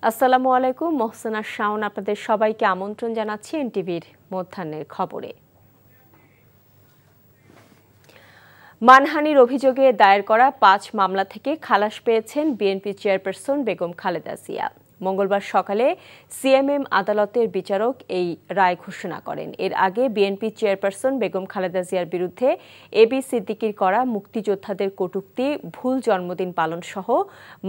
আসসালামু আলাইকুম, মোহসেনা শাওন আপনাদের সবাইকে আমন্ত্রণ জানাচ্ছি এনটিভির মধ্যাহ্নের খবরে। মানহানির অভিযোগে দায়ের করা ৫ মামলা থেকে খালাস পেয়েছেন বিএনপি চেয়ারপারসন বেগম খালেদা জিয়া। মঙ্গলবার সকালে সিএমএম আদালতের বিচারক এই রায় ঘোষণা করেন। এর আগে বিএনপি চেয়ারপারসন বেগম খালেদা জিয়ার বিরুদ্ধে এবি সিদ্দিকীর করা মুক্তিযোদ্ধাদের কটূক্তি, ভুল জন্মদিন পালন সহ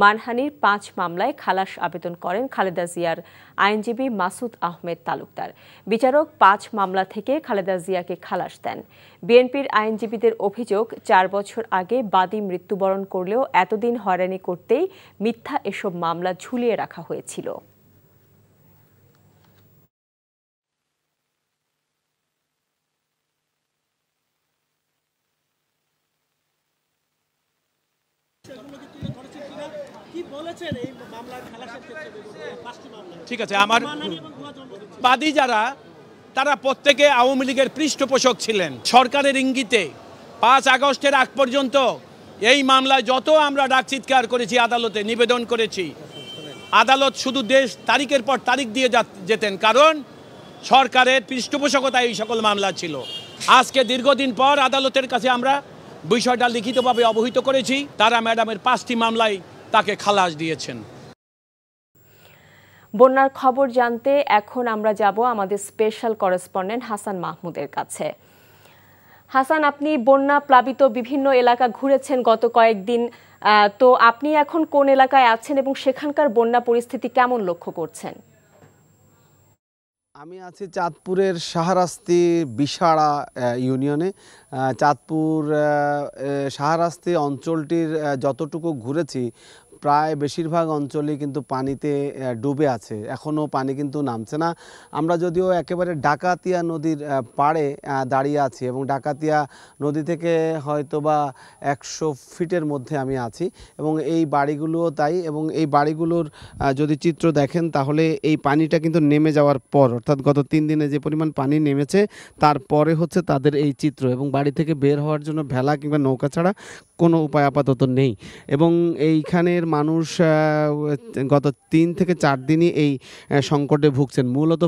মানহানির ৫ মামলায় খালাস আবেদন করেন খালেদা জিয়ার আইনজীবী মাসুদ আহমেদ তালুকদার। বিচারক ৫ মামলা থেকে খালেদা জিয়াকে খালাস দেন। বিএনপির আইনজীবীদের অভিযোগ, ৪ বছর আগে বাদী মৃত্যুবরণ করলেও এতদিন হয়রানি করতেই মিথ্যা এসব মামলা ঝুলিয়ে রাখা হয়েছিল। ঠিক আছে, আমার বাদী যারা তারা প্রত্যেকে আওয়ামী লীগের পৃষ্ঠপোষক ছিলেন। সরকারের ইঙ্গিতে ৫ আগস্টের আগ পর্যন্ত এই মামলায় যত আমরা ডাক চিৎকার করেছি, আদালতে নিবেদন করেছি, আদালত শুধু তারিখের পর তারিখ দিয়ে যেতেন, কারণ সরকারের পৃষ্ঠপোষকতায় এই সকল মামলা ছিল। আজকে দীর্ঘদিন পর আদালতের কাছে আমরা বিষয়টা লিখিতভাবে অবহিত করেছি। তারা ম্যাডামের ৫টি মামলায় তাকে খালাস দিয়েছেন। বন্যার খবর জানতে এখন আমরা যাব আমাদের স্পেশাল করেসপন্ডেন্ট হাসান মাহমুদের কাছে। হাসান, আপনি বন্যা প্লাবিত বিভিন্ন এলাকা ঘুরেছেন গত কয়েকদিন, তো আপনি এখন কোন এলাকায় আছেন এবং সেখানকার বন্যা পরিস্থিতি কেমন লক্ষ্য করছেন? আমি আছি চাঁদপুরের শাহরাস্তি বিশাড়া ইউনিয়নে। চাঁদপুর শাহরাস্তি অঞ্চলটির যতটুকু ঘুরেছি প্রায় বেশিরভাগ অঞ্চলই কিন্তু পানিতে ডুবে আছে, এখনও পানি কিন্তু নামছে না। আমরা যদিও একেবারে ডাকাতিয়া নদীর পাড়ে দাঁড়িয়ে আছি এবং ডাকাতিয়া নদী থেকে হয়তো বা ১০০ ফিটের মধ্যে আমি আছি এবং এই বাড়িগুলোও তাই। এবং এই বাড়িগুলোর যদি চিত্র দেখেন তাহলে এই পানিটা কিন্তু নেমে যাওয়ার পর, অর্থাৎ গত ৩ দিনে যে পরিমাণ পানি নেমেছে তারপরে হচ্ছে তাদের এই চিত্র, এবং বাড়ি থেকে বের হওয়ার জন্য ভেলা কিংবা নৌকা ছাড়া কোনো উপায় আপাতত নেই। এবং এইখানের মানুষ গত ৩ থেকে ৪ দিনই এই সংকটে ভুগছেন। মূলত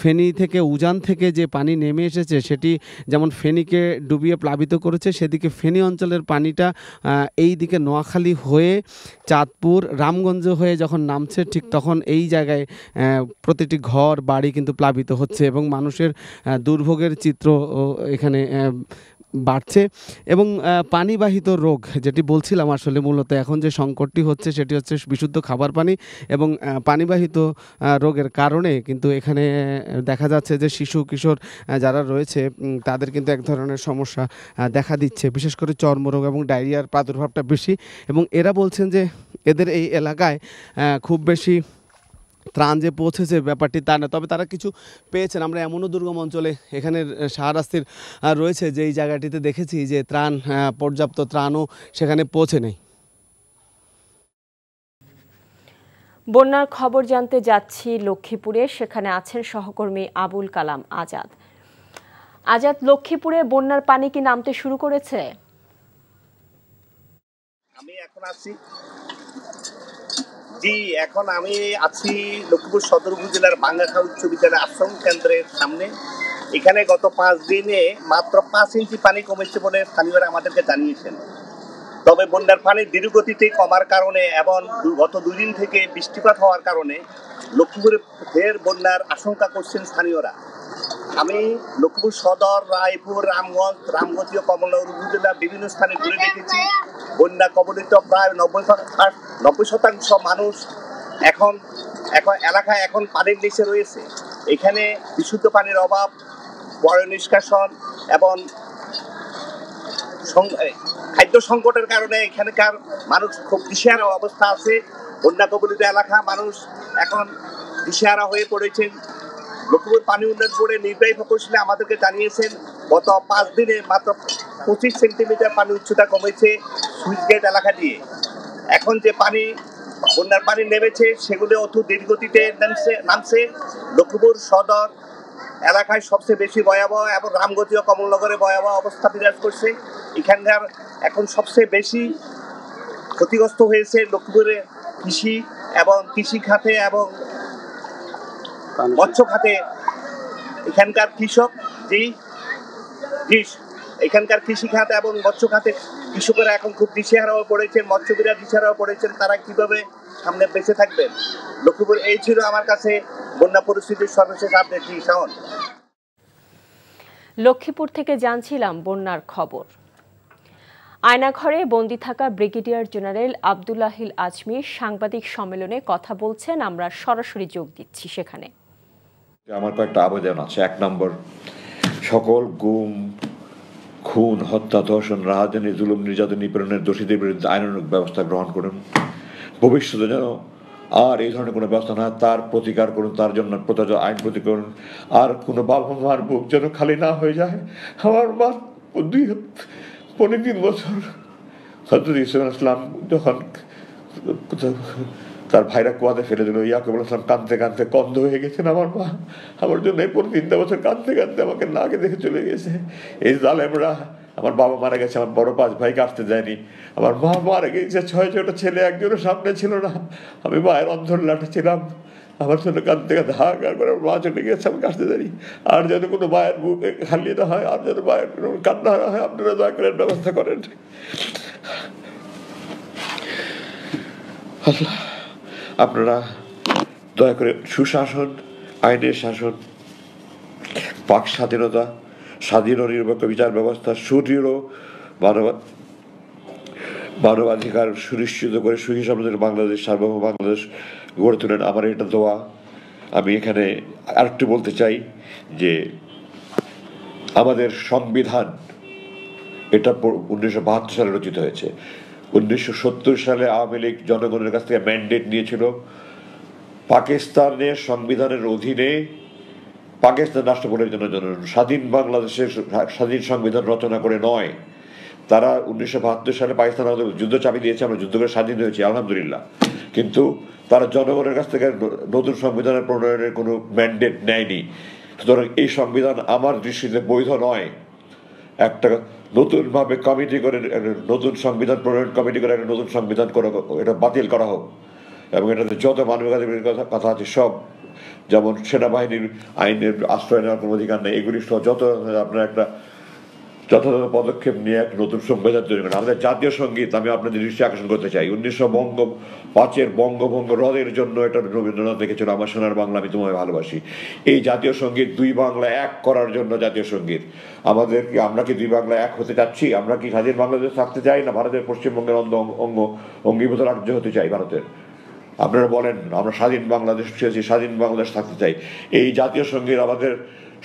ফেনী থেকে উজান থেকে যে পানি নেমে এসেছে সেটি যেমন ফেনীকে ডুবিয়ে প্লাবিত করেছে, সেদিকে ফেনী অঞ্চলের পানিটা এই দিকে নোয়াখালী হয়ে চাঁদপুর রামগঞ্জ হয়ে যখন নামছে, ঠিক তখন এই জায়গায় প্রতিটি ঘর বাড়ি কিন্তু প্লাবিত হচ্ছে এবং মানুষের দুর্ভোগের চিত্র এখানে বাড়ছে। এবং পানিবাহিত রোগ যেটি বলছিলাম, আসলে মূলত এখন যে সংকটটি হচ্ছে সেটি হচ্ছে বিশুদ্ধ খাবার পানি এবং পানিবাহিত রোগের কারণে কিন্তু এখানে দেখা যাচ্ছে যে শিশু কিশোর যারা রয়েছে তাদের কিন্তু এক ধরনের সমস্যা দেখা দিচ্ছে, বিশেষ করে চর্মরোগ এবং ডায়রিয়ার প্রাদুর্ভাবটা বেশি। এবং এরা বলছেন যে এদের এই এলাকায় খুব বেশি ত্রাণ যে পৌঁছেছে ব্যাপারটি তা না, তবে তারা কিছু পেয়েছেন। আমরা এমনও দুর্গম অঞ্চলে এখানের শাহরাস্তির রয়েছে যে এই জায়গাটিতে দেখেছি যে পর্যাপ্ত ত্রাণও সেখানে পৌঁছে নেই। বন্যার খবর জানতে যাচ্ছি লক্ষ্মীপুরে, সেখানে আছেন সহকর্মী আবুল কালাম আজাদ। আজাদ, লক্ষ্মীপুরে বন্যার পানি কি নামতে শুরু করেছে? এখন আমি আছি লক্ষ্মীপুর সদর উপজেলার বাঙ্গাখাল উচ্চ বিদ্যালয় আশ্রম কেন্দ্রের সামনে। এখানে গত ৫ দিনে মাত্র ৫ ইঞ্চি পানি কমেছে বলে স্থানীয়রা আমাদেরকে জানিয়েছেন। তবে বন্যার পানি ধীরগতিতে কমার কারণে এবং গত ২ দিন থেকে বৃষ্টিপাত হওয়ার কারণে লক্ষ্মীপুরে ফের বন্যার আশঙ্কা করছেন স্থানীয়রা। আমি লক্ষ্মীপুর সদর, রায়পুর, রামগঞ্জ ও কমলনগর উপজেলার বিভিন্ন স্থানে ঘুরে দেখেছি। বন্যা কবলিত প্রায় ৯০% মানুষ এখন এলাকায় এখন পানির নিচে রয়েছে। এখানে বিশুদ্ধ পানির অভাব, পয় নিষ্কাশন এবং খাদ্য সংকটের কারণে এখানকার মানুষ খুব দিশেহারা অবস্থা আছে। বন্যা কবলিত এলাকা মানুষ এখন দিশেহারা হয়ে পড়েছেন। লক্ষ্মীপুর পানি উন্নয়ন বোর্ডের নির্বাহী প্রকৌশলী আমাদেরকে জানিয়েছেন গত 5 দিনে মাত্র 25 সেন্টিমিটার পানি উচ্চতা কমেছে সুইচ গেট এলাকা দিয়ে। এখন যে বন্যার পানি নেমেছে সেগুলো অতি ধীরগতিতে নামছে। লক্ষ্মীপুর সদর এলাকায় সবচেয়ে বেশি ভয়াবহ এবং রামগঞ্জ ও কমলনগরে ভয়াবহ অবস্থা বিরাজ করছে। এখানকার এখন সবচেয়ে বেশি ক্ষতিগ্রস্ত হয়েছে লক্ষ্মীপুরের কৃষি এবং কৃষি খাতে এবং মৎস্য খাতে এখানকার কৃষক এখানকার কৃষি খাত এবং মৎস্য খাতে কৃষকেরা এখন খুব দিশেহারাও পড়েছেন, মৎস্যবিরা দিশেহারাও পড়েছেন, তারা কিভাবে সামনে বেঁচে থাকবেন। লক্ষ্মীপুর এই ছিল আমার কাছে বন্যা পরিস্থিতির সর্বশেষ আপডেট। শাওন, লক্ষ্মীপুর থেকে জানছিলাম বন্যার খবর। আয়নাঘরে বন্দী থাকা ব্রিগেডিয়ার জেনারেল আব্দুল্লাহিল আজমি সাংবাদিক সম্মেলনে কথা বলছেন, আমরা সরাসরি যোগ দিচ্ছি সেখানে। আমার কয়েকটা আবেদন আছে। 1 নম্বর, সকল গুম, খুন, হত্যা, ধর্ষণ, রাহাজানি, জুলুম, নির্যাতন, নিপীড়নের দোষীদের বিরুদ্ধে আইনানুগ ব্যবস্থা গ্রহণ করুন। ভবিষ্যতে যেন আর এই ধরনের কোনো ব্যবস্থা না হয় তার প্রতিকার করুন, তার জন্য প্রযোজ্য আইন প্রতি করুন। আর কোনো বাবা মার বুক যেন খালি না হয়ে যায়। আমার মা 3 বছর হযরত ইসা ইসলাম যখন তার ভাইরা কুয়াতে ফেলে দিল, ইয়াকুব আলাইহিস সালাম কাঁদতে কাঁদতে কন্ধ হয়ে গেছেন। আমার মা আমার জন্য এই 3 বছর কাঁদতে কাঁদতে আমাকে নাকে দেখে চলে গেছে। এই জালেমরা, আমার বাবা মারা গেছে, আমার বড় 5 ভাইকে আসতে যায়নি, আমার মা মারা গেছে, 6টা ছেলে একজনের সামনে ছিল না, আমি মায়ের অন্ধর লাঠে ছিলাম। আমার জন্য কাঁদতে কাঁদতে হাহাকার করে মা চলে গেছে, আমাকে আসতে জানি। আর যেন কোনো মায়ের বুক খালি না হয়, আর যেন মায়ের কান্না না হয়, আপনারা দয়া করে ব্যবস্থা করেন। আপনারা দয়া করে সুশাসন, আইনের শাসন, বাক স্বাধীনতা, স্বাধীন ও নিরপেক্ষ বিচার ব্যবস্থা, সুদৃঢ় মানবাধিকার সুনিশ্চিত করে সুখী সমৃদ্ধ বাংলাদেশ, সার্বভৌম বাংলাদেশ গড়ে তোলেন। আমার এটা দোয়া। আমি এখানে আরেকটু বলতে চাই যে আমাদের সংবিধান এটা 1972 সালে রচিত হয়েছে। 1970 সালে আওয়ামী লীগ জনগণের কাছ থেকে ম্যান্ডেট নিয়েছিল পাকিস্তানের সংবিধানের অধীনে পাকিস্তান রাষ্ট্র পরিচালনার জন্য, স্বাধীন বাংলাদেশের স্বাধীন সংবিধান রচনা করে নয়। তারা 1972 সালে পাকিস্তান যুদ্ধ চাপিয়ে দিয়েছে, আমরা যুদ্ধ করে স্বাধীন হয়েছি আলহামদুলিল্লাহ, কিন্তু তারা জনগণের কাছ থেকে নতুন সংবিধানের প্রণয়নের কোনো ম্যান্ডেট নেয়নি। সুতরাং এই সংবিধান আমার দৃষ্টিতে বৈধ নয়। একটা নতুনভাবে কমিটি করে নতুন সংবিধান প্রণয়ন কমিটি করে একটা নতুন সংবিধান করে এটা বাতিল করা হোক, এবং এটাতে যত মানবাধিকারের কথা আছে সব, যেমন সেনাবাহিনীর আইনের আশ্রয় নেওয়ার কোনো অধিকার নেই, এগুলি সহ যত আপনার একটা যথাযথ পদক্ষেপ নিয়ে এক নতুন সংবিধান তৈরি করেন। আমাদের জাতীয় সঙ্গীত আমি আপনাদের দৃষ্টি আকর্ষণ করতে চাই। 1905 বঙ্গভঙ্গ রদের জন্য এটা রবীন্দ্রনাথ লিখেছিল, আমার সোনার বাংলা আমি তোমায় ভালোবাসি। এই জাতীয় সঙ্গীত 2 বাংলা এক করার জন্য জাতীয় সঙ্গীত। আমরা কি 2 বাংলা এক হতে চাচ্ছি? আমরা কি স্বাধীন বাংলাদেশ থাকতে চাই, না ভারতের পশ্চিমবঙ্গের অঙ্গীভূত রাজ্য হতে চাই ভারতের? আপনারা বলেন, আমরা স্বাধীন বাংলাদেশ চেয়েছি, স্বাধীন বাংলাদেশ থাকতে চাই। এই জাতীয় সঙ্গীত আমাদের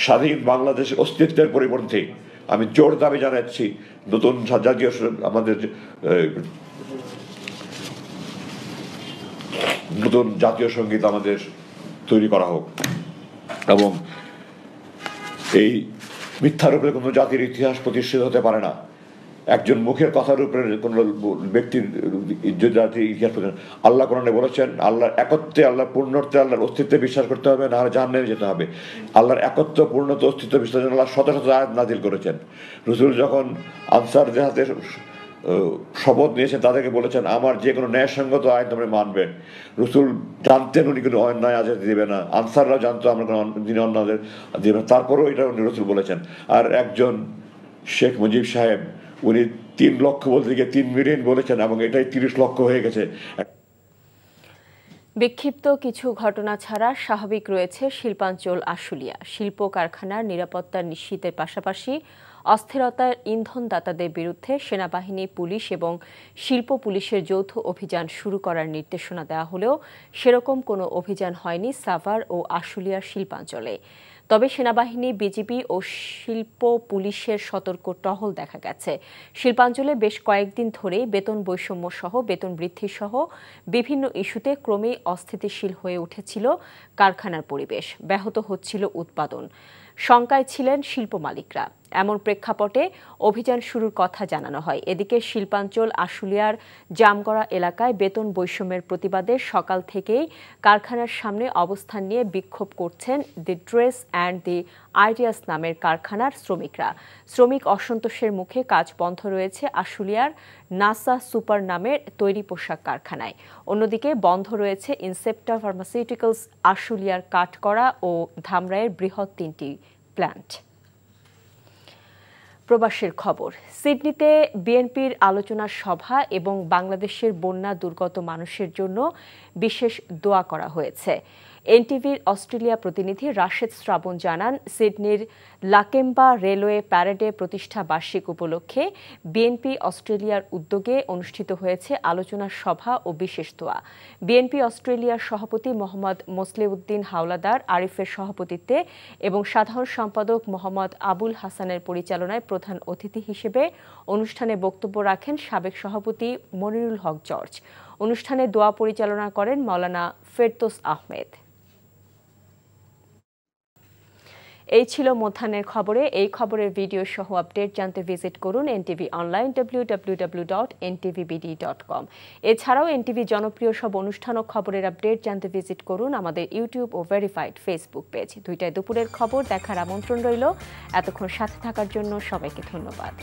স্বাধীন বাংলাদেশের অস্তিত্বের পরিপন্থী। আমি জোর দাবি জানাচ্ছি নতুন জাতীয় আমাদের নতুন জাতীয় সঙ্গীত আমাদের তৈরি করা হোক, এবং এই মিথ্যার উপরে কোনো জাতির ইতিহাস প্রতিষ্ঠিত হতে পারে না। একজন মুখের কথার উপরে কোন ব্যক্তির জাতির ইতিহাস। আল্লাহ কোরআনে বলেছেন আল্লাহর একত্বে, আল্লাহর পূর্ণত্বে, আল্লাহর অস্তিত্বে বিশ্বাস করতে হবে, না হলে জাহান্নামে যেতে হবে। আল্লাহর একত্ব, পূর্ণত্ব, অস্তিত্ব বিশ্বাস আল্লাহ শত শত আয়াত নাযিল করেছেন। রাসূল যখন আনসারদের হাতে শপথ নিয়েছেন তাদেরকে বলেছেন আমার যে কোনো ন্যায়সঙ্গত আইন তোমরা মানবেন। রাসূল জানতেন উনি কোনো অন্যায় আজাদ দিবে না, আনসাররাও জানতো আমরা কোনো অন্যায় দিবে না, তারপরেও এটা উনি রাসূল বলেছেন। আর একজন শেখ মুজিব সাহেব, উনি 3 লক্ষ বলতে গিয়ে 3 মিলিয়ন বলেছেন, এবং এটাই 30 লক্ষ হয়ে গেছে। বিক্ষিপ্ত কিছু ঘটনা ছাড়া স্বাভাবিক রয়েছে শিল্পাঞ্চল আশুলিয়া। শিল্প কারখানার নিরাপত্তা নিশ্চিতের পাশাপাশি অস্থিরতার ইন্ধনদাতাদের বিরুদ্ধে সেনাবাহিনী, পুলিশ এবং শিল্প পুলিশের যৌথ অভিযান শুরু করার নির্দেশনা দেওয়া হলেও সেরকম কোনো অভিযান হয়নি সাভার ও আশুলিয়ার শিল্পাঞ্চলে। তবে সেনাবাহিনী, বিজিবি ও শিল্প পুলিশের সতর্ক টহল দেখা গেছে। শিল্পাঞ্চলে বেশ কয়েকদিন ধরেই বেতন বৈষম্য সহ বেতন বৃদ্ধি সহ বিভিন্ন ইস্যুতে ক্রমেই অস্থিতিশীল হয়ে উঠেছিল কারখানার পরিবেশ, ব্যাহত হচ্ছিল উৎপাদন। শঙ্কায় ছিলেন শিল্প মালিকরা। এমন প্রেক্ষাপটে অভিযান শুরুর কথা জানানো হয়। এদিকে শিল্পাঞ্চল আশুলিয়ার জামগড়া এলাকায় বেতন বৈষম্যের প্রতিবাদে সকাল থেকেই কারখানার সামনে অবস্থান নিয়ে বিক্ষোভ করছেন দি ড্রেস অ্যান্ড দি আইডিয়াস নামের কারখানার শ্রমিকরা। শ্রমিক অসন্তোষের মুখে কাজ বন্ধ রয়েছে আশুলিয়ার নাসা সুপার নামের তৈরি পোশাক কারখানায়। অন্যদিকে বন্ধ রয়েছে ইনসেপ্টা ফার্মাসিউটিক্যালস আশুলিয়ার কাঠকড়া ও ধামরাইয়ের বৃহৎ 3টি প্ল্যান্ট। প্রবাসের খবর। সিডনিতে বিএনপির আলোচনা সভা এবং বাংলাদেশের বন্যা দুর্গত মানুষের জন্য বিশেষ দোয়া করা হয়েছে। এনটিভির অস্ট্রেলিয়া প্রতিনিধি রাশেদ শ্রাবণ জানান, সিডনির লাকেম্বা রেলওয়ে প্যারেডে প্রতিষ্ঠা বার্ষিক উপলক্ষে বিএনপি অস্ট্রেলিয়ার উদ্যোগে অনুষ্ঠিত হয়েছে আলোচনা সভা ও বিশেষ দোয়া। বিএনপি অস্ট্রেলিয়ার সভাপতি মোহাম্মদ মোসলেউদ্দিন হাওলাদার আরিফের সভাপতিত্বে এবং সাধারণ সম্পাদক মোহাম্মদ আবুল হাসানের পরিচালনায় প্রধান অতিথি হিসেবে অনুষ্ঠানে বক্তব্য রাখেন সাবেক সভাপতি মনিরুল হক জর্জ। অনুষ্ঠানে দোয়া পরিচালনা করেন মাওলানা ফেরদৌস আহমেদ। এই ছিল মধ্যাহ্নের খবরে। এই খবরের ভিডিও সহ আপডেট জানতে ভিজিট করুন এনটিভি অনলাইন www.ntvbd.com। এছাড়াও এনটিভি জনপ্রিয় সব অনুষ্ঠান ও খবরের আপডেট জানতে ভিজিট করুন আমাদের ইউটিউব ও ভেরিফাইড ফেসবুক পেজ। 2টায় দুপুরের খবর দেখার আমন্ত্রণ রইল। এতক্ষণ সাথে থাকার জন্য সবাইকে ধন্যবাদ।